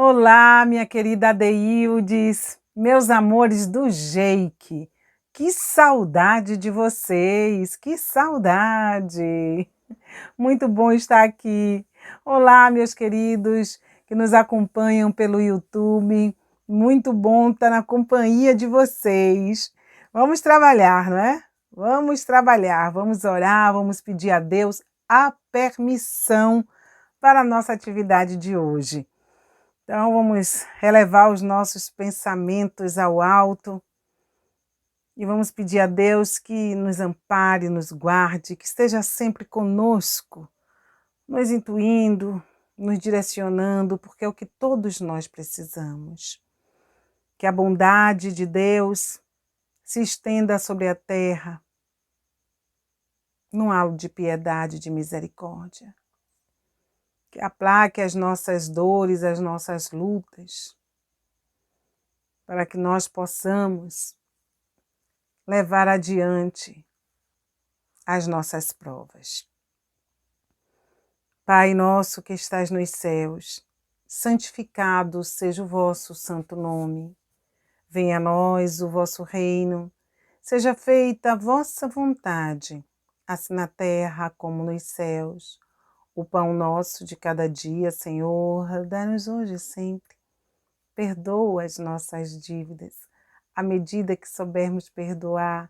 Olá, minha querida Adeildes, meus amores do Jake. Que saudade de vocês, que saudade! Muito bom estar aqui. Olá, meus queridos que nos acompanham pelo YouTube. Muito bom estar na companhia de vocês. Vamos trabalhar, não é? Vamos trabalhar, vamos orar, vamos pedir a Deus a permissão para a nossa atividade de hoje. Então, vamos elevar os nossos pensamentos ao alto e vamos pedir a Deus que nos ampare, nos guarde, que esteja sempre conosco, nos intuindo, nos direcionando, porque é o que todos nós precisamos. Que a bondade de Deus se estenda sobre a terra, num halo de piedade e de misericórdia. Que aplaque as nossas dores, as nossas lutas, para que nós possamos levar adiante as nossas provas. Pai nosso que estás nos céus, santificado seja o vosso santo nome. Venha a nós o vosso reino, seja feita a vossa vontade, assim na terra como nos céus. O pão nosso de cada dia, Senhor, dá-nos hoje e sempre. Perdoa as nossas dívidas, à medida que soubermos perdoar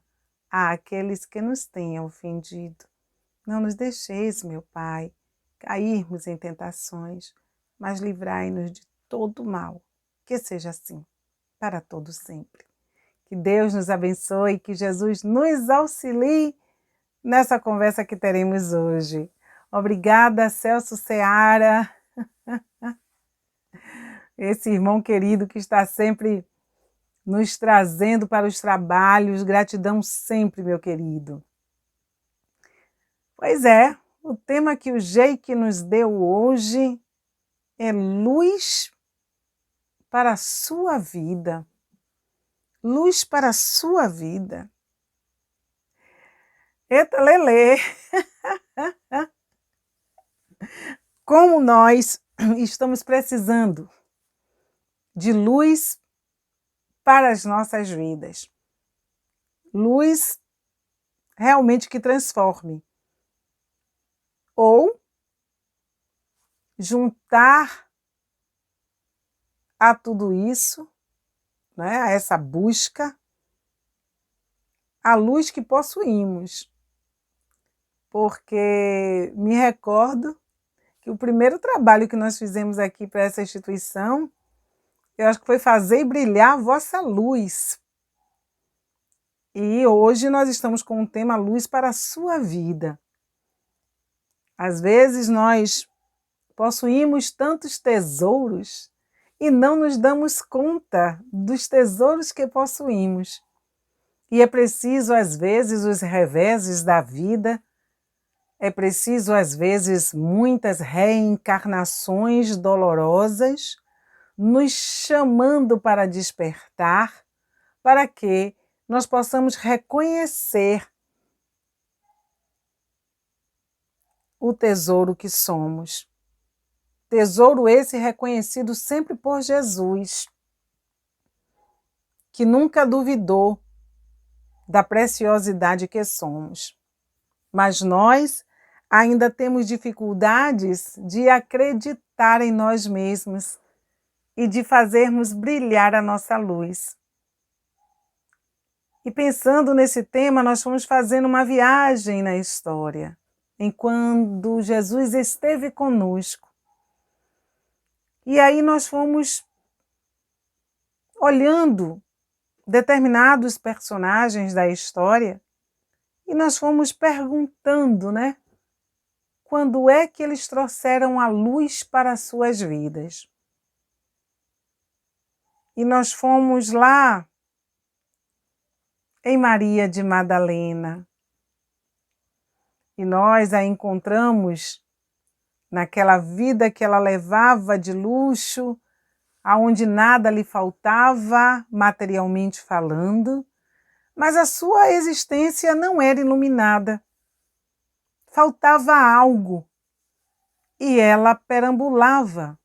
àqueles que nos têm ofendido. Não nos deixeis, meu Pai, cairmos em tentações, mas livrai-nos de todo o mal. Que seja assim, para todo sempre. Que Deus nos abençoe, que Jesus nos auxilie nessa conversa que teremos hoje. Obrigada, Celso Seara, esse irmão querido que está sempre nos trazendo para os trabalhos. Gratidão sempre, meu querido. Pois é, o tema que o Jake nos deu hoje é luz para a sua vida. Luz para a sua vida. Eita, Lelê! Como nós estamos precisando de luz para as nossas vidas. Luz realmente que transforme. Ou juntar a tudo isso, né, a essa busca, a luz que possuímos. Porque me recordo que o primeiro trabalho que nós fizemos aqui para essa instituição, eu acho que foi fazer brilhar a vossa luz. E hoje nós estamos com o tema Luz para a sua vida. Às vezes nós possuímos tantos tesouros e não nos damos conta dos tesouros que possuímos. E é preciso, às vezes, os reveses da vida, é preciso, às vezes, muitas reencarnações dolorosas, nos chamando para despertar, para que nós possamos reconhecer o tesouro que somos. Tesouro esse reconhecido sempre por Jesus, que nunca duvidou da preciosidade que somos. Mas nós ainda temos dificuldades de acreditar em nós mesmos e de fazermos brilhar a nossa luz. E pensando nesse tema, nós fomos fazendo uma viagem na história, enquanto Jesus esteve conosco. E aí nós fomos olhando determinados personagens da história e nós fomos perguntando, né? Quando é que eles trouxeram a luz para as suas vidas? E nós fomos lá em Maria de Madalena. E nós a encontramos naquela vida que ela levava de luxo, aonde nada lhe faltava, materialmente falando, mas a sua existência não era iluminada. Faltava algo. E ela perambulava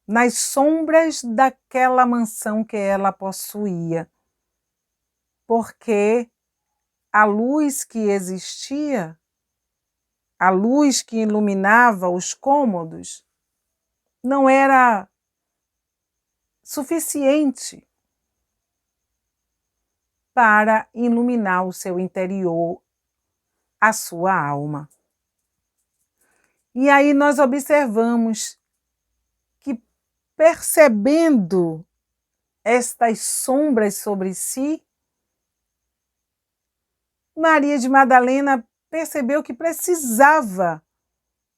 nas sombras daquela mansão que ela possuía, porque a luz que existia, a luz que iluminava os cômodos, não era suficiente para iluminar o seu interior, a sua alma. E aí nós observamos que, percebendo estas sombras sobre si, Maria de Madalena percebeu que precisava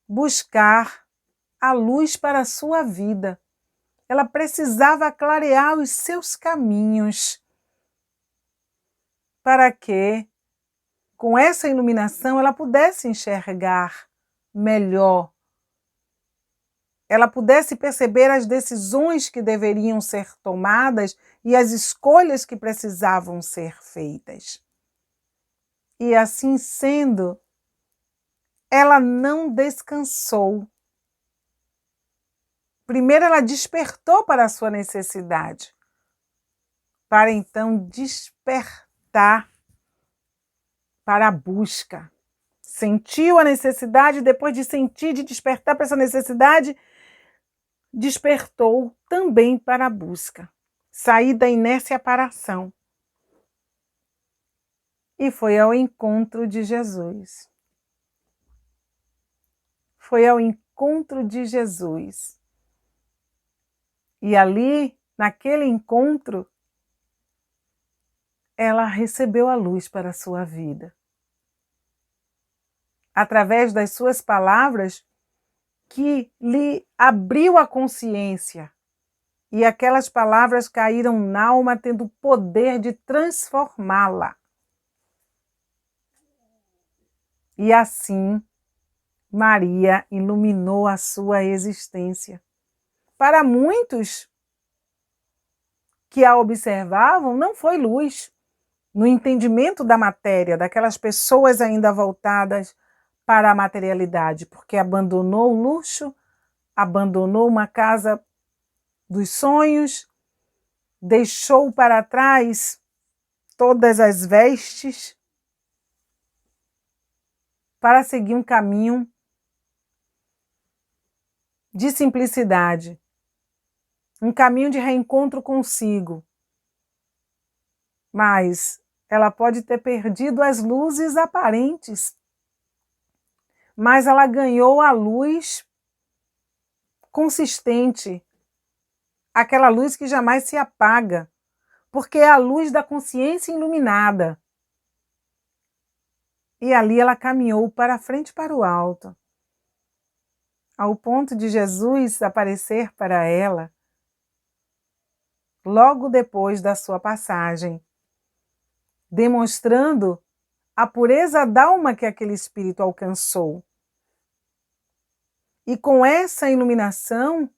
buscar a luz para a sua vida. Ela precisava clarear os seus caminhos para que, com essa iluminação, ela pudesse enxergar melhor, ela pudesse perceber as decisões que deveriam ser tomadas e as escolhas que precisavam ser feitas. E assim sendo, ela não descansou. Primeiro ela despertou para a sua necessidade, para então despertar para a busca. Sentiu a necessidade, depois de sentir, de despertar para essa necessidade, despertou também para a busca. Sair da inércia para a ação. E foi ao encontro de Jesus. Foi ao encontro de Jesus. E ali, naquele encontro, ela recebeu a luz para a sua vida. Através das suas palavras, que lhe abriu a consciência. E aquelas palavras caíram na alma, tendo o poder de transformá-la. E assim, Maria iluminou a sua existência. Para muitos que a observavam, não foi luz. No entendimento da matéria, daquelas pessoas ainda voltadas para a materialidade, porque abandonou o luxo, abandonou uma casa dos sonhos, deixou para trás todas as vestes para seguir um caminho de simplicidade, um caminho de reencontro consigo. Mas ela pode ter perdido as luzes aparentes, mas ela ganhou a luz consistente, aquela luz que jamais se apaga, porque é a luz da consciência iluminada. E ali ela caminhou para frente e para o alto, ao ponto de Jesus aparecer para ela logo depois da sua passagem, demonstrando a pureza da alma que aquele espírito alcançou. E com essa iluminação,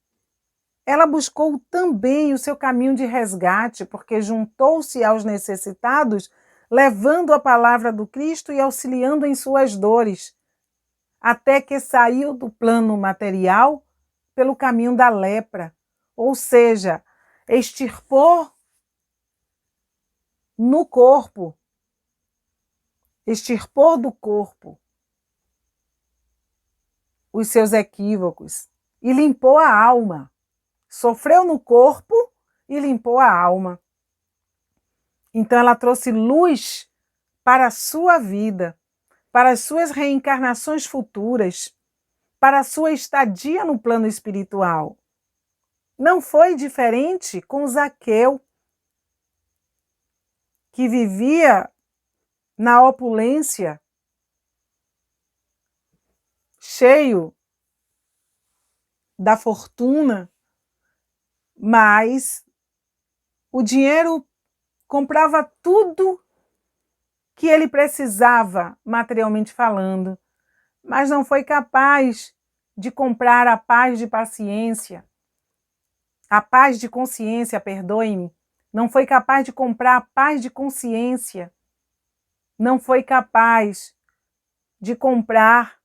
ela buscou também o seu caminho de resgate, porque juntou-se aos necessitados, levando a palavra do Cristo e auxiliando em suas dores, até que saiu do plano material pelo caminho da lepra, ou seja, extirpou no corpo, extirpou do corpo os seus equívocos e limpou a alma. Sofreu no corpo e limpou a alma. Então ela trouxe luz para a sua vida, para as suas reencarnações futuras, para a sua estadia no plano espiritual. Não foi diferente com Zaqueu, que vivia na opulência, cheio da fortuna, mas o dinheiro comprava tudo que ele precisava, materialmente falando, mas não foi capaz de comprar a paz de paciência, a paz de consciência, perdoe-me, não foi capaz de comprar a paz de consciência, não foi capaz de comprar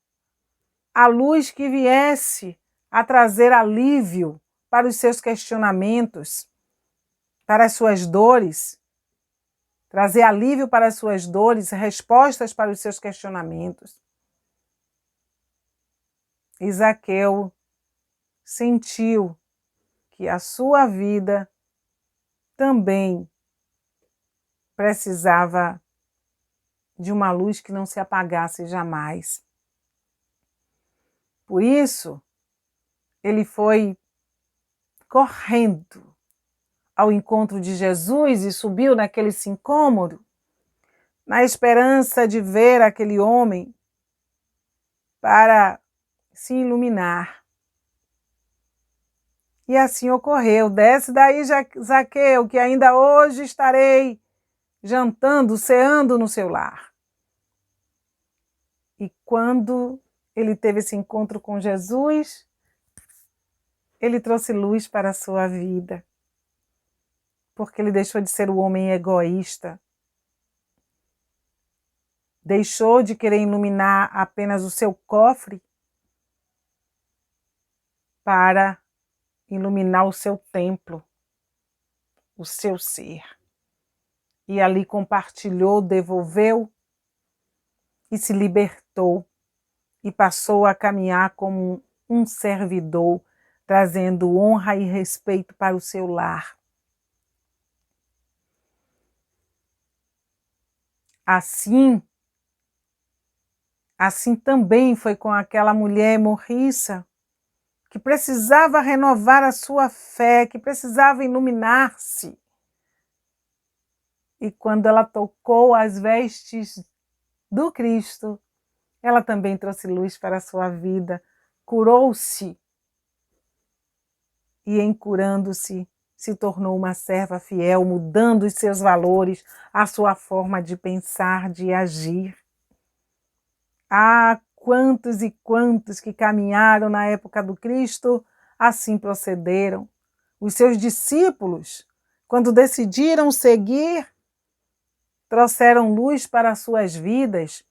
a luz que viesse a trazer alívio para os seus questionamentos, para as suas dores, trazer alívio para as suas dores, respostas para os seus questionamentos. E Zaqueu sentiu que a sua vida também precisava de uma luz que não se apagasse jamais. Por isso, ele foi correndo ao encontro de Jesus e subiu naquele sicômoro, na esperança de ver aquele homem para se iluminar. E assim ocorreu. Desce daí, Zaqueu, que ainda hoje estarei jantando, ceando no seu lar. E quando ele teve esse encontro com Jesus, ele trouxe luz para a sua vida, porque ele deixou de ser o homem egoísta, deixou de querer iluminar apenas o seu cofre para iluminar o seu templo, o seu ser. E ali compartilhou, devolveu e se libertou e passou a caminhar como um servidor, trazendo honra e respeito para o seu lar. Assim também foi com aquela mulher morriça, que precisava renovar a sua fé, que precisava iluminar-se. E quando ela tocou as vestes do Cristo, ela também trouxe luz para a sua vida, curou-se e, em curando-se, se tornou uma serva fiel, mudando os seus valores, a sua forma de pensar, de agir. Ah, quantos e quantos que caminharam na época do Cristo, assim procederam. Os seus discípulos, quando decidiram seguir, trouxeram luz para as suas vidas,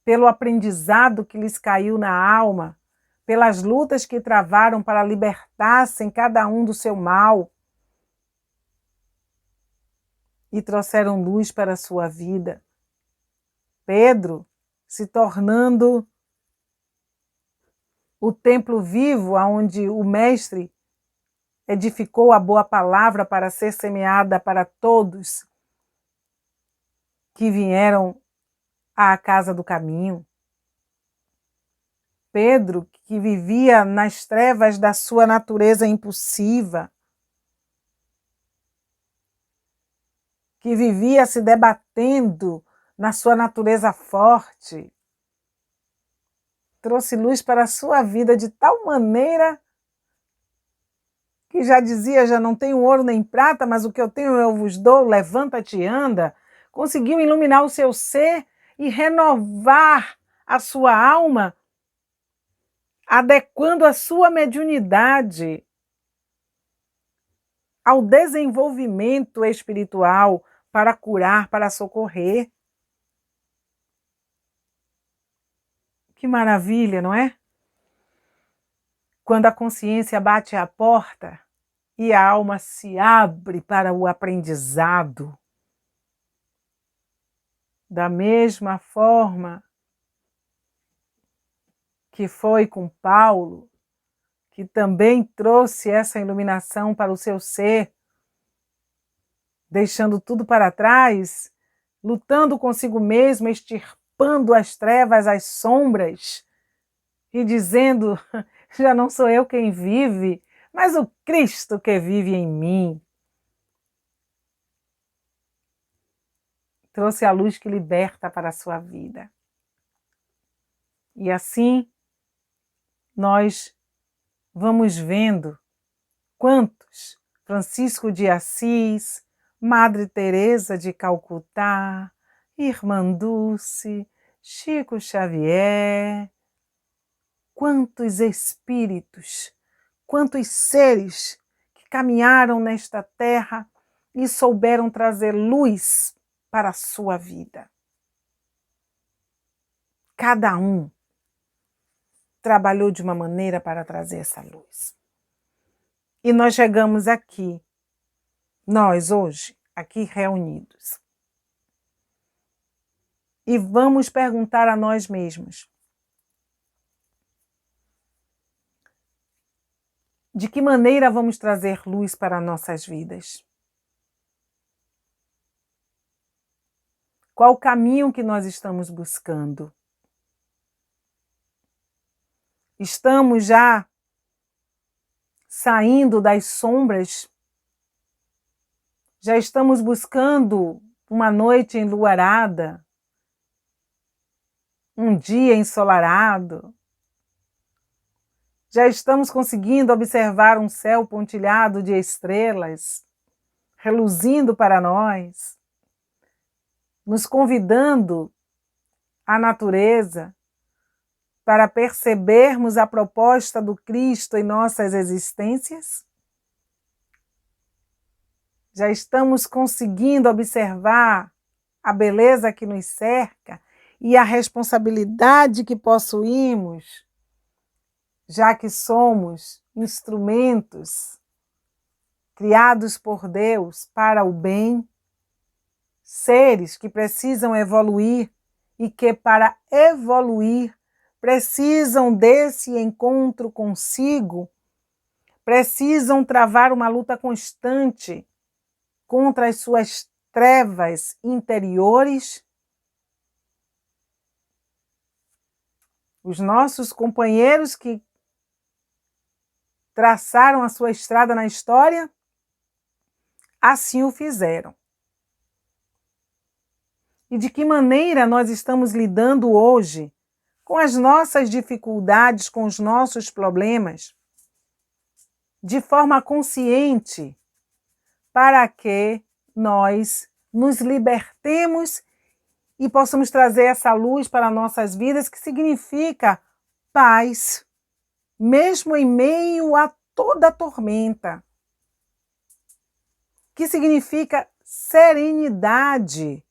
pelo aprendizado que lhes caiu na alma, pelas lutas que travaram para libertar-se cada um do seu mal, e trouxeram luz para a sua vida. Pedro, se tornando o templo vivo onde o Mestre edificou a boa palavra para ser semeada para todos que vieram à casa do caminho. Pedro, que vivia nas trevas da sua natureza impulsiva, que vivia se debatendo na sua natureza forte, trouxe luz para a sua vida de tal maneira que já dizia, já não tenho ouro nem prata, mas o que eu tenho eu vos dou, levanta-te e anda. Conseguiu iluminar o seu ser e renovar a sua alma, adequando a sua mediunidade ao desenvolvimento espiritual para curar, para socorrer. Que maravilha, não é? Quando a consciência bate à porta e a alma se abre para o aprendizado. Da mesma forma que foi com Paulo, que também trouxe essa iluminação para o seu ser, deixando tudo para trás, lutando consigo mesmo, extirpando as trevas, as sombras, e dizendo, já não sou eu quem vive, mas o Cristo que vive em mim. Trouxe a luz que liberta para a sua vida. E assim, nós vamos vendo quantos Francisco de Assis, Madre Teresa de Calcutá, Irmã Dulce, Chico Xavier, quantos espíritos, quantos seres que caminharam nesta terra e souberam trazer luz para a sua vida. Cada um trabalhou de uma maneira para trazer essa luz. E nós chegamos aqui, nós hoje, aqui reunidos. E vamos perguntar a nós mesmos: de que maneira vamos trazer luz para nossas vidas? Qual o caminho que nós estamos buscando? Estamos já saindo das sombras? Já estamos buscando uma noite enluarada? Um dia ensolarado? Já estamos conseguindo observar um céu pontilhado de estrelas, reluzindo para nós, nos convidando à natureza para percebermos a proposta do Cristo em nossas existências? Já estamos conseguindo observar a beleza que nos cerca e a responsabilidade que possuímos, já que somos instrumentos criados por Deus para o bem, seres que precisam evoluir e que, para evoluir, precisam desse encontro consigo, precisam travar uma luta constante contra as suas trevas interiores. Os nossos companheiros que traçaram a sua estrada na história, assim o fizeram. E de que maneira nós estamos lidando hoje com as nossas dificuldades, com os nossos problemas, de forma consciente, para que nós nos libertemos e possamos trazer essa luz para nossas vidas, que significa paz, mesmo em meio a toda a tormenta, que significa serenidade,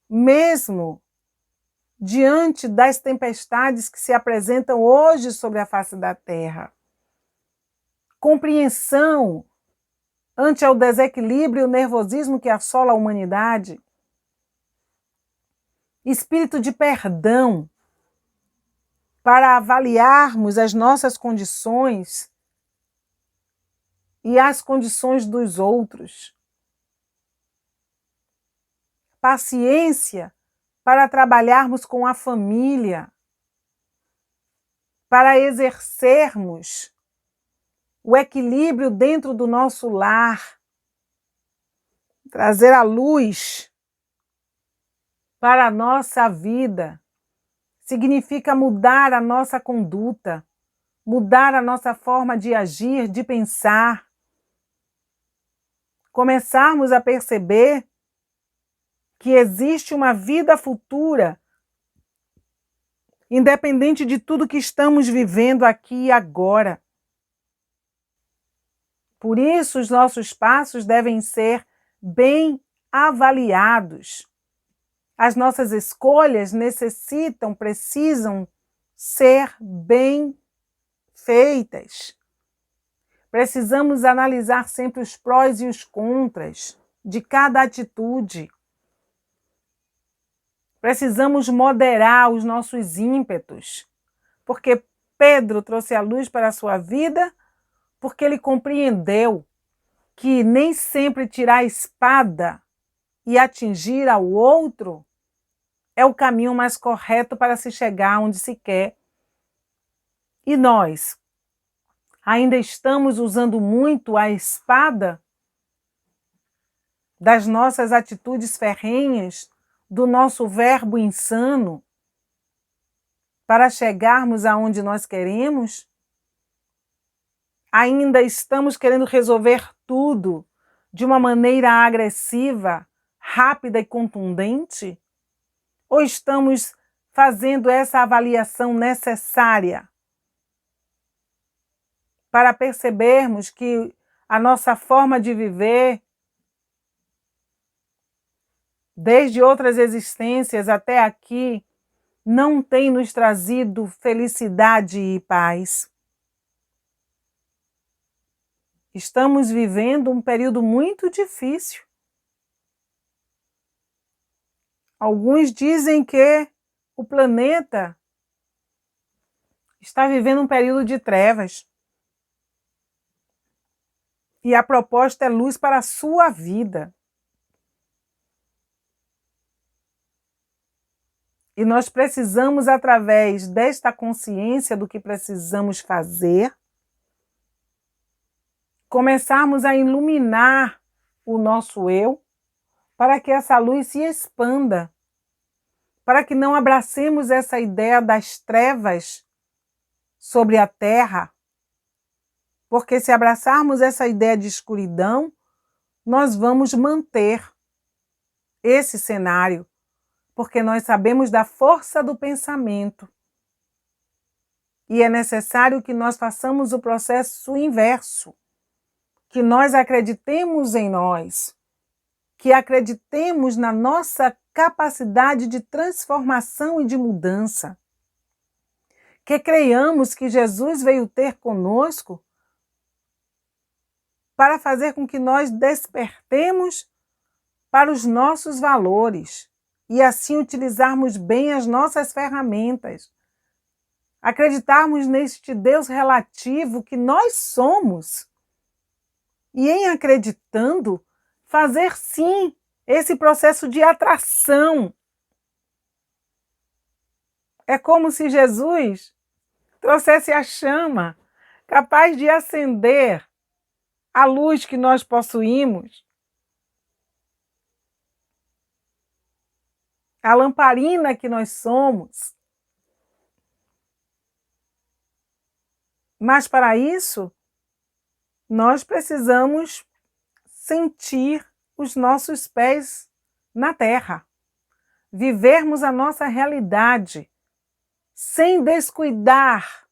mesmo diante das tempestades que se apresentam hoje sobre a face da terra. Compreensão ante o desequilíbrio e o nervosismo que assola a humanidade. Espírito de perdão para avaliarmos as nossas condições e as condições dos outros. Paciência para trabalharmos com a família, para exercermos o equilíbrio dentro do nosso lar, trazer a luz para a nossa vida, significa mudar a nossa conduta, mudar a nossa forma de agir, de pensar, começarmos a perceber que existe uma vida futura, independente de tudo que estamos vivendo aqui e agora. Por isso, os nossos passos devem ser bem avaliados. As nossas escolhas precisam ser bem feitas. Precisamos analisar sempre os prós e os contras de cada atitude. Precisamos moderar os nossos ímpetos, porque Pedro trouxe a luz para a sua vida, porque ele compreendeu que nem sempre tirar a espada e atingir ao outro é o caminho mais correto para se chegar onde se quer. E nós ainda estamos usando muito a espada das nossas atitudes ferrenhas, do nosso verbo insano, para chegarmos aonde nós queremos? Ainda estamos querendo resolver tudo de uma maneira agressiva, rápida e contundente? Ou estamos fazendo essa avaliação necessária para percebermos que a nossa forma de viver, desde outras existências até aqui, não tem nos trazido felicidade e paz? Estamos vivendo um período muito difícil. Alguns dizem que o planeta está vivendo um período de trevas. E a proposta é luz para a sua vida. E nós precisamos, através desta consciência do que precisamos fazer, começarmos a iluminar o nosso eu, para que essa luz se expanda, para que não abracemos essa ideia das trevas sobre a Terra, porque se abraçarmos essa ideia de escuridão, nós vamos manter esse cenário, porque nós sabemos da força do pensamento. E é necessário que nós façamos o processo inverso, que nós acreditemos em nós, que acreditemos na nossa capacidade de transformação e de mudança, que creiamos que Jesus veio ter conosco para fazer com que nós despertemos para os nossos valores e assim utilizarmos bem as nossas ferramentas. Acreditarmos neste Deus relativo que nós somos. E em acreditando, fazer sim esse processo de atração. É como se Jesus trouxesse a chama capaz de acender a luz que nós possuímos, a lamparina que nós somos. Mas para isso, nós precisamos sentir os nossos pés na terra, vivermos a nossa realidade, sem descuidar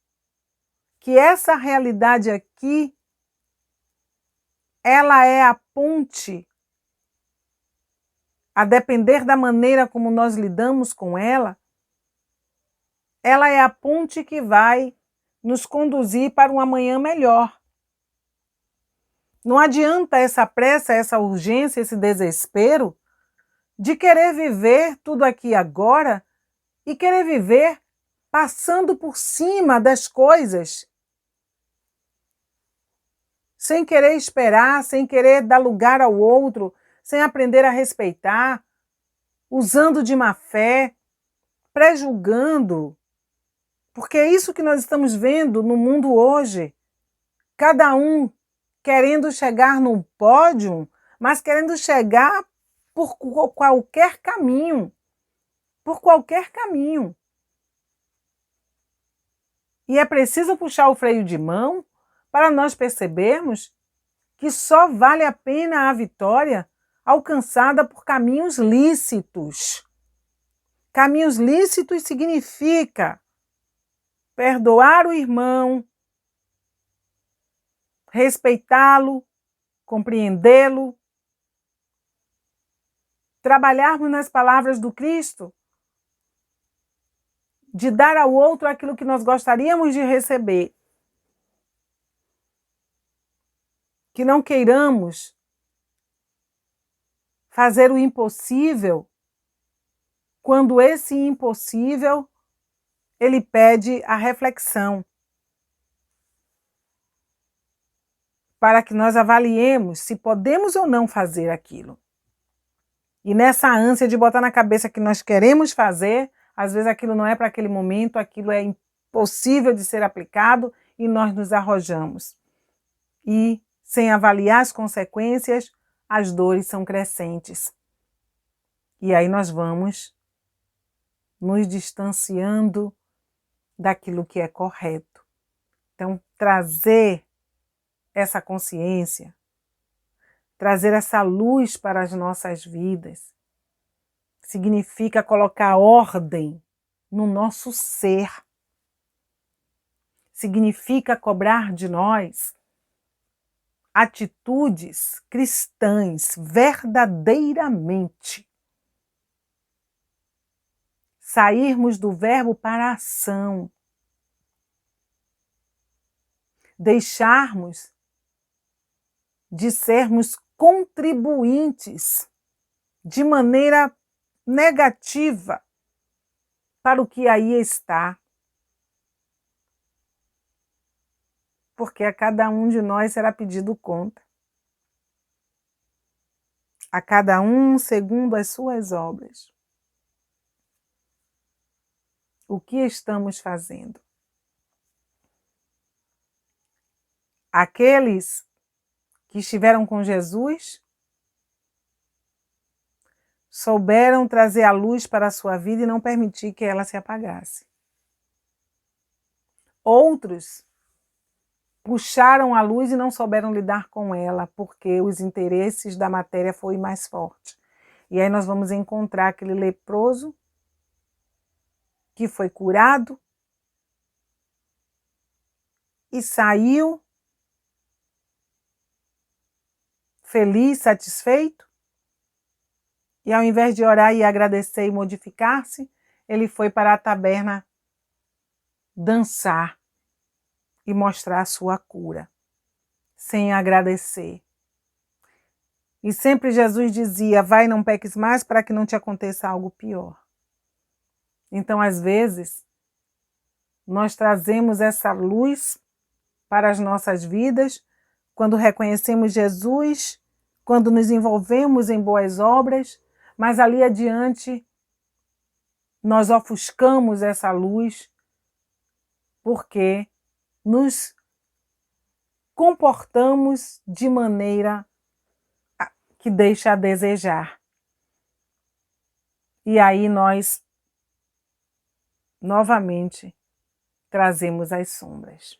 que essa realidade aqui, ela é a ponte, a depender da maneira como nós lidamos com ela é a ponte que vai nos conduzir para um amanhã melhor. Não adianta essa pressa, essa urgência, esse desespero de querer viver tudo aqui agora e querer viver passando por cima das coisas, sem querer esperar, sem querer dar lugar ao outro, sem aprender a respeitar, usando de má fé, prejulgando. Porque é isso que nós estamos vendo no mundo hoje. Cada um querendo chegar num pódio, mas querendo chegar por qualquer caminho. Por qualquer caminho. E é preciso puxar o freio de mão para nós percebermos que só vale a pena a vitória alcançada por caminhos lícitos. Caminhos lícitos significa perdoar o irmão, respeitá-lo, compreendê-lo, trabalharmos nas palavras do Cristo, de dar ao outro aquilo que nós gostaríamos de receber. Que não queiramos fazer o impossível, quando esse impossível, ele pede a reflexão, para que nós avaliemos se podemos ou não fazer aquilo. E nessa ânsia de botar na cabeça que nós queremos fazer, às vezes aquilo não é para aquele momento, aquilo é impossível de ser aplicado e nós nos arrojamos. E, sem avaliar as consequências, as dores são crescentes. E aí nós vamos nos distanciando daquilo que é correto. Então, trazer essa consciência, trazer essa luz para as nossas vidas, significa colocar ordem no nosso ser. Significa cobrar de nós atitudes cristãs verdadeiramente. Sairmos do verbo para a ação. Deixarmos de sermos contribuintes de maneira negativa para o que aí está. Porque a cada um de nós será pedido conta. A cada um segundo as suas obras. O que estamos fazendo? Aqueles que estiveram com Jesus souberam trazer a luz para a sua vida e não permitir que ela se apagasse. Outros puxaram a luz e não souberam lidar com ela, porque os interesses da matéria foram mais fortes. E aí nós vamos encontrar aquele leproso que foi curado e saiu feliz, satisfeito, e ao invés de orar e agradecer e modificar-se, ele foi para a taberna dançar e mostrar a sua cura, sem agradecer. E sempre Jesus dizia, vai, não peques mais para que não te aconteça algo pior. Então, às vezes, nós trazemos essa luz para as nossas vidas, quando reconhecemos Jesus, quando nos envolvemos em boas obras, mas ali adiante nós ofuscamos essa luz porque nos comportamos de maneira que deixa a desejar. E aí nós novamente trazemos as sombras.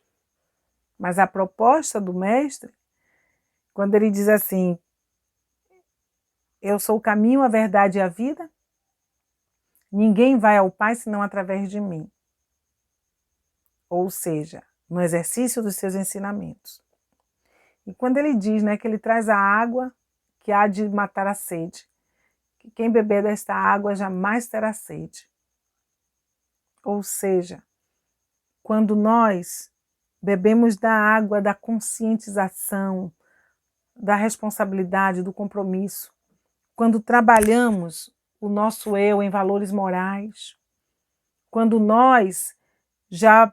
Mas a proposta do mestre, quando ele diz assim, eu sou o caminho, a verdade e a vida, ninguém vai ao Pai senão através de mim. Ou seja, no exercício dos seus ensinamentos. E quando ele diz, né, que ele traz a água que há de matar a sede, que quem beber desta água jamais terá sede. Ou seja, quando nós bebemos da água da conscientização, da responsabilidade, do compromisso, quando trabalhamos o nosso eu em valores morais, quando nós já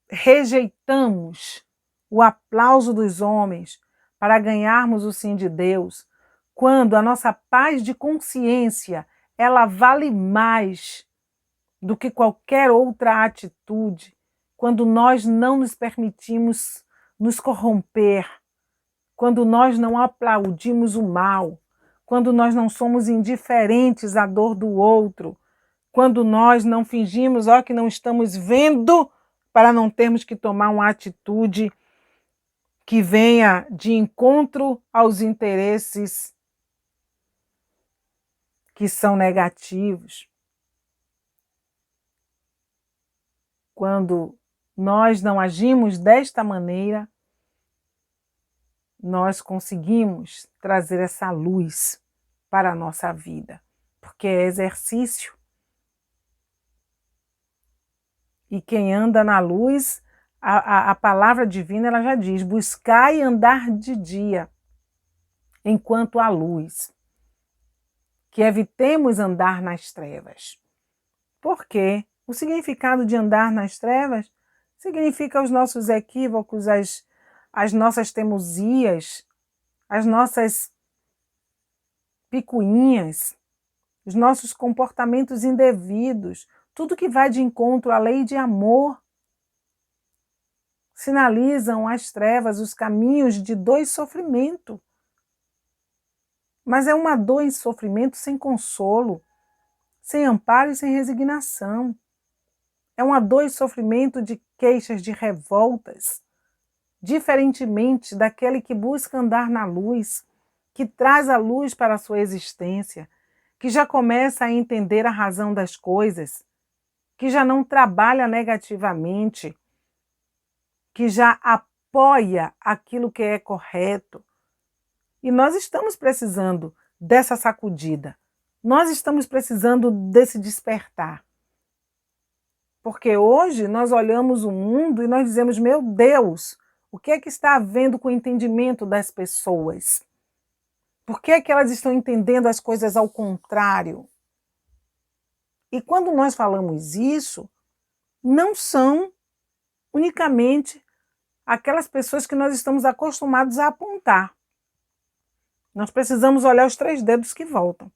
rejeitamos o aplauso dos homens para ganharmos o sim de Deus, quando a nossa paz de consciência ela vale mais do que qualquer outra atitude, quando nós não nos permitimos nos corromper, quando nós não aplaudimos o mal, quando nós não somos indiferentes à dor do outro, quando nós não fingimos que não estamos vendo para não termos que tomar uma atitude que venha de encontro aos interesses que são negativos. Quando nós não agimos desta maneira, nós conseguimos trazer essa luz para a nossa vida, porque é exercício. E quem anda na luz, a palavra divina ela já diz, buscai andar de dia, enquanto há luz, que evitemos andar nas trevas. Por quê? O significado de andar nas trevas significa os nossos equívocos, as nossas teimosias, as nossas picuinhas, os nossos comportamentos indevidos, tudo que vai de encontro à lei de amor, sinalizam as trevas, os caminhos de dor e sofrimento. Mas é uma dor e sofrimento sem consolo, sem amparo e sem resignação. É uma dor e sofrimento de queixas, de revoltas, diferentemente daquele que busca andar na luz, que traz a luz para a sua existência, que já começa a entender a razão das coisas, que já não trabalha negativamente, que já apoia aquilo que é correto. E nós estamos precisando dessa sacudida. Nós estamos precisando desse despertar. Porque hoje nós olhamos o mundo e nós dizemos, meu Deus, O que é que está havendo com o entendimento das pessoas? Por que é que elas estão entendendo as coisas ao contrário? E quando nós falamos isso, não são unicamente aquelas pessoas que nós estamos acostumados a apontar. Nós precisamos olhar os 3 dedos que voltam.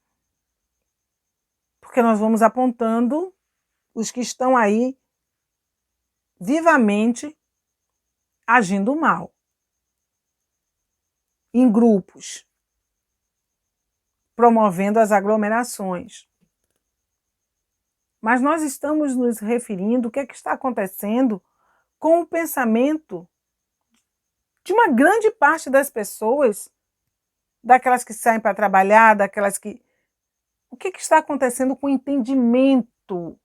Porque nós vamos apontando os que estão aí vivamente agindo mal. Em grupos, promovendo as aglomerações. Mas nós estamos nos referindo ao que é que está acontecendo com o pensamento de uma grande parte das pessoas, daquelas que saem para trabalhar, daquelas que... O que está acontecendo com o entendimento?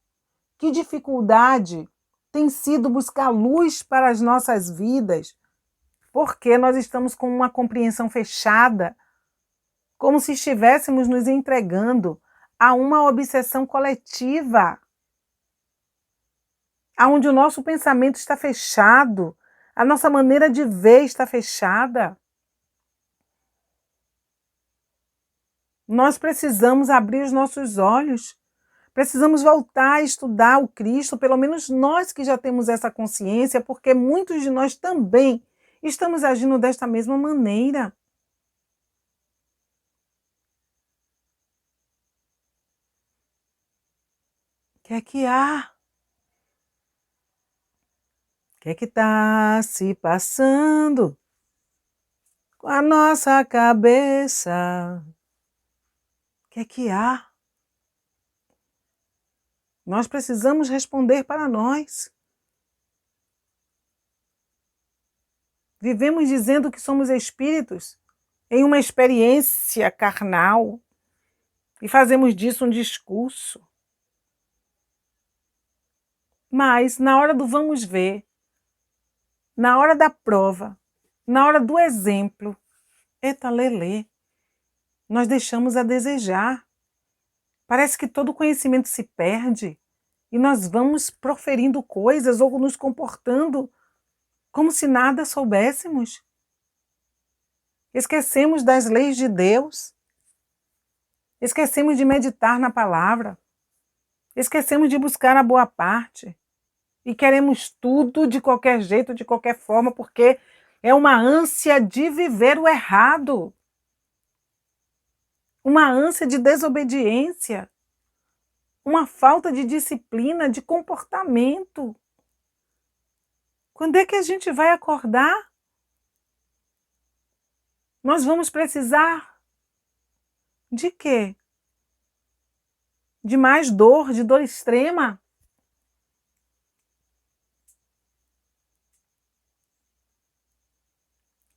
Que dificuldade tem sido buscar luz para as nossas vidas? Porque nós estamos com uma compreensão fechada, como se estivéssemos nos entregando a uma obsessão coletiva, onde o nosso pensamento está fechado, a nossa maneira de ver está fechada. Nós precisamos abrir os nossos olhos, precisamos voltar a estudar o Cristo, pelo menos nós que já temos essa consciência, porque muitos de nós também estamos agindo desta mesma maneira. O que é que há? O que é que está se passando com a nossa cabeça? O que é que há? Nós precisamos responder para nós. Vivemos dizendo que somos espíritos em uma experiência carnal e fazemos disso um discurso. Mas na hora do vamos ver, na hora da prova, na hora do exemplo, eita lelê, nós deixamos a desejar. Parece que todo conhecimento se perde e nós vamos proferindo coisas ou nos comportando como se nada soubéssemos. Esquecemos das leis de Deus. Esquecemos de meditar na palavra. Esquecemos de buscar a boa parte. E queremos tudo de qualquer jeito, de qualquer forma, porque é uma ânsia de viver o errado. Uma ânsia de desobediência. Uma falta de disciplina, de comportamento. Quando é que a gente vai acordar? Nós vamos precisar de quê? De mais dor, de dor extrema?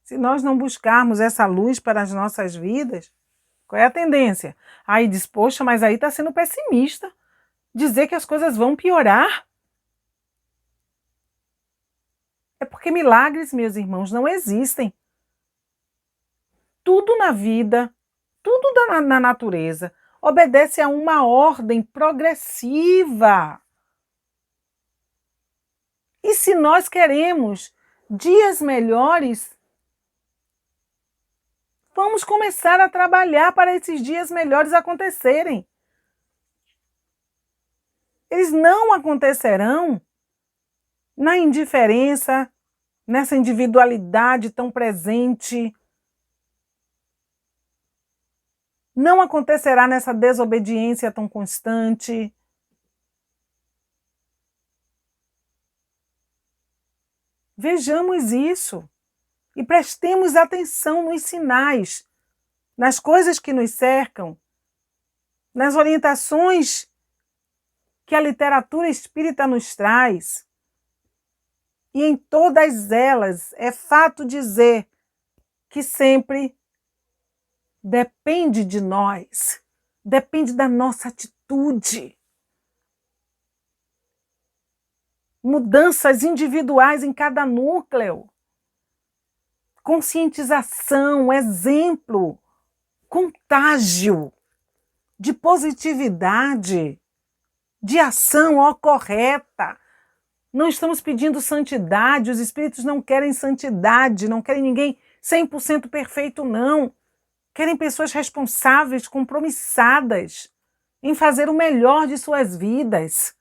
Se nós não buscarmos essa luz para as nossas vidas, qual é a tendência? Aí diz, poxa, mas aí está sendo pessimista. Dizer que as coisas vão piorar. É porque milagres, meus irmãos, não existem. Tudo na vida, tudo na natureza, obedece a uma ordem progressiva. E se nós queremos dias melhores, vamos começar a trabalhar para esses dias melhores acontecerem. Eles não acontecerão na indiferença, nessa individualidade tão presente. Não acontecerá nessa desobediência tão constante. Vejamos isso e prestemos atenção nos sinais, nas coisas que nos cercam, nas orientações que a literatura espírita nos traz. E em todas elas é fato dizer que sempre depende de nós, depende da nossa atitude. Mudanças individuais em cada núcleo. Conscientização, exemplo, contágio de positividade, de ação correta, Não estamos pedindo santidade, os espíritos não querem santidade, não querem ninguém 100% perfeito, não. Querem pessoas responsáveis, compromissadas em fazer o melhor de suas vidas.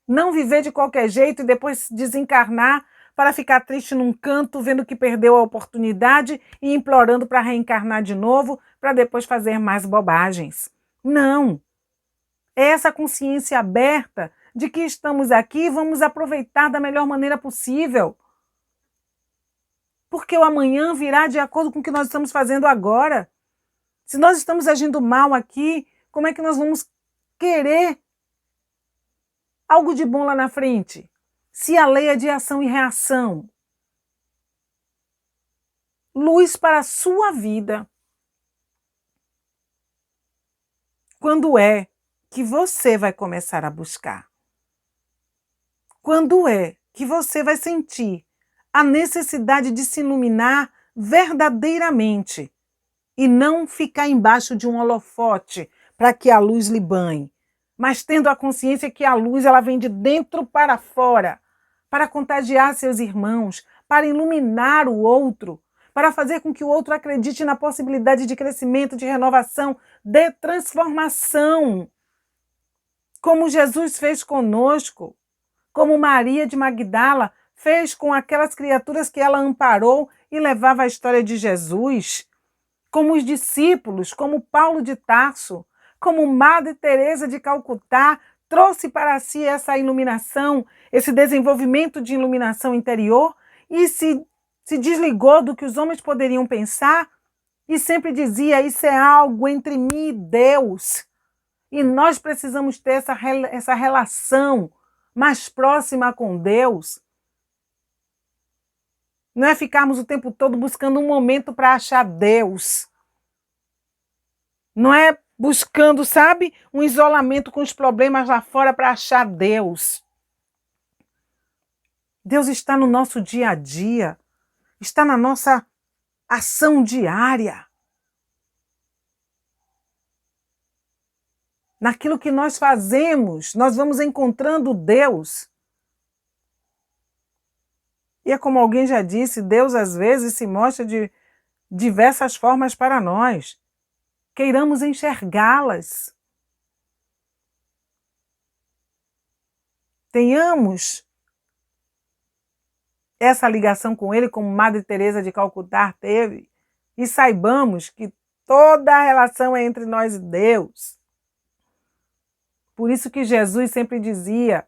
Não viver de qualquer jeito e depois desencarnar para ficar triste num canto, vendo que perdeu a oportunidade e implorando para reencarnar de novo, para depois fazer mais bobagens. Não! É essa consciência aberta de que estamos aqui e vamos aproveitar da melhor maneira possível. Porque o amanhã virá de acordo com o que nós estamos fazendo agora. Se nós estamos agindo mal aqui, como é que nós vamos querer algo de bom lá na frente? Se a lei é de ação e reação. Luz para a sua vida. Quando é que você vai começar a buscar? Quando é que você vai sentir a necessidade de se iluminar verdadeiramente e não ficar embaixo de um holofote para que a luz lhe banhe, mas tendo a consciência que a luz ela vem de dentro para fora, para contagiar seus irmãos, para iluminar o outro, para fazer com que o outro acredite na possibilidade de crescimento, de renovação, de transformação, como Jesus fez conosco, como Maria de Magdala fez com aquelas criaturas que ela amparou e levava a história de Jesus, como os discípulos, como Paulo de Tarso, como Madre Teresa de Calcutá, trouxe para si essa iluminação, esse desenvolvimento de iluminação interior e se desligou do que os homens poderiam pensar e sempre dizia, isso é algo entre mim e Deus. E nós precisamos ter essa relação mais próxima com Deus. Não é ficarmos o tempo todo buscando um momento para achar Deus. Não é buscando, sabe, um isolamento com os problemas lá fora para achar Deus. Deus está no nosso dia a dia, está na nossa ação diária. Naquilo que nós fazemos, nós vamos encontrando Deus. E é como alguém já disse, Deus às vezes se mostra de diversas formas para nós. Queiramos enxergá-las. Tenhamos essa ligação com Ele, como Madre Teresa de Calcutá teve, e saibamos que toda a relação é entre nós e Deus. Por isso que Jesus sempre dizia,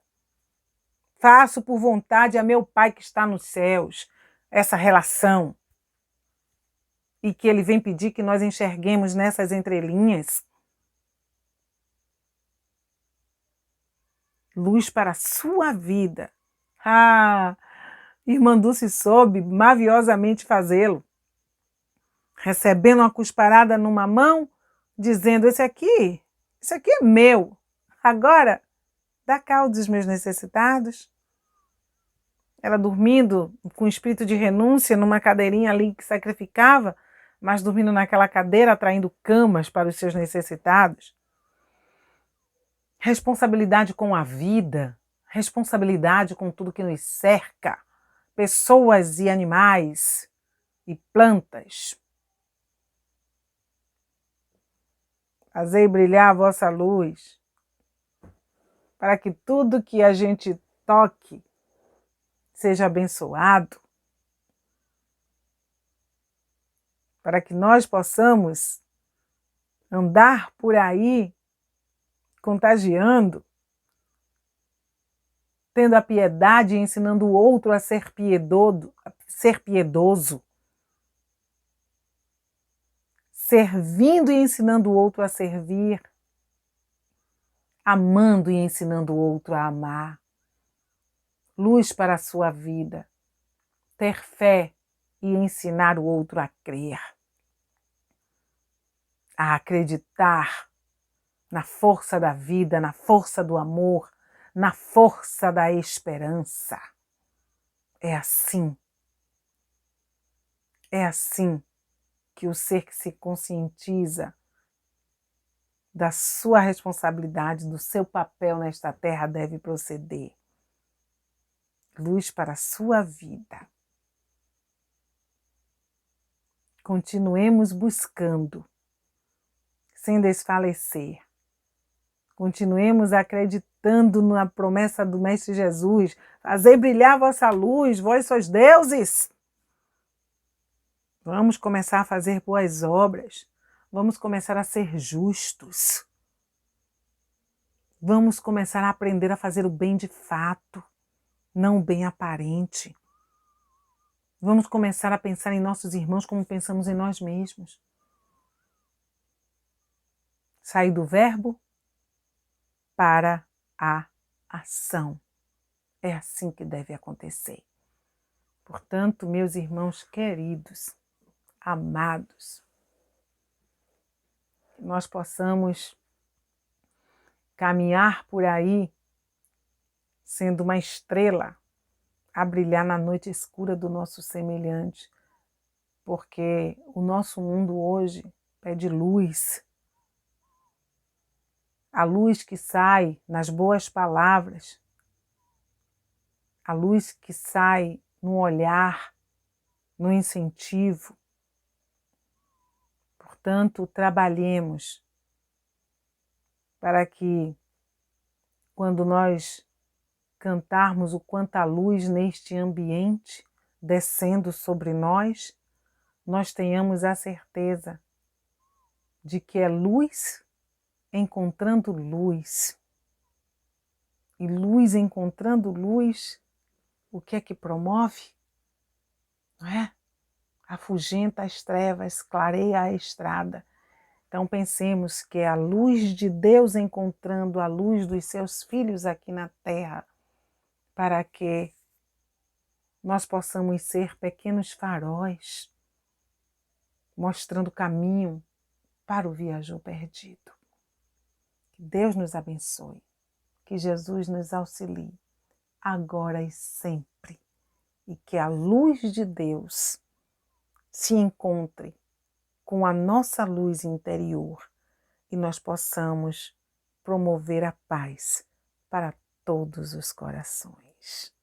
faço por vontade a meu Pai que está nos céus, essa relação. E que Ele vem pedir que nós enxerguemos nessas entrelinhas. Luz para a sua vida. Ah, Irmã Dulce soube maviosamente fazê-lo. Recebendo uma cusparada numa mão, dizendo, esse aqui é meu. Agora, dá caldo dos meus necessitados. Ela dormindo com espírito de renúncia numa cadeirinha ali que sacrificava, mas dormindo naquela cadeira, atraindo camas para os seus necessitados. Responsabilidade com a vida, responsabilidade com tudo que nos cerca, pessoas e animais e plantas. Fazei brilhar a vossa luz, para que tudo que a gente toque seja abençoado, para que nós possamos andar por aí contagiando, tendo a piedade e ensinando o outro a ser piedoso, servindo e ensinando o outro a servir, amando e ensinando o outro a amar, luz para a sua vida, ter fé e ensinar o outro a crer, a acreditar na força da vida, na força do amor, na força da esperança. É assim que o ser que se conscientiza da sua responsabilidade, do seu papel nesta terra deve proceder. luz para a sua vida. Continuemos buscando, sem desfalecer. Continuemos acreditando na promessa do Mestre Jesus. Fazei brilhar a vossa luz, vós sois deuses. Vamos começar a fazer boas obras. Vamos começar a ser justos. Vamos começar a aprender a fazer o bem de fato, não o bem aparente. Vamos começar a pensar em nossos irmãos como pensamos em nós mesmos. Sair do verbo para a ação. É assim que deve acontecer. Portanto, meus irmãos queridos, amados, que nós possamos caminhar por aí sendo uma estrela a brilhar na noite escura do nosso semelhante, porque o nosso mundo hoje pede luz. A luz que sai nas boas palavras, a luz que sai no olhar, no incentivo. Portanto, trabalhemos para que, quando nós cantarmos o quanta luz neste ambiente descendo sobre nós, nós tenhamos a certeza de que é luz encontrando luz. E luz encontrando luz, o que é que promove? Não é? Afugenta as trevas, clareia a estrada. Então pensemos que é a luz de Deus encontrando a luz dos seus filhos aqui na terra, para que nós possamos ser pequenos faróis, mostrando o caminho para o viajor perdido. Que Deus nos abençoe, que Jesus nos auxilie, agora e sempre, e que a luz de Deus se encontre com a nossa luz interior e nós possamos promover a paz para todos os corações.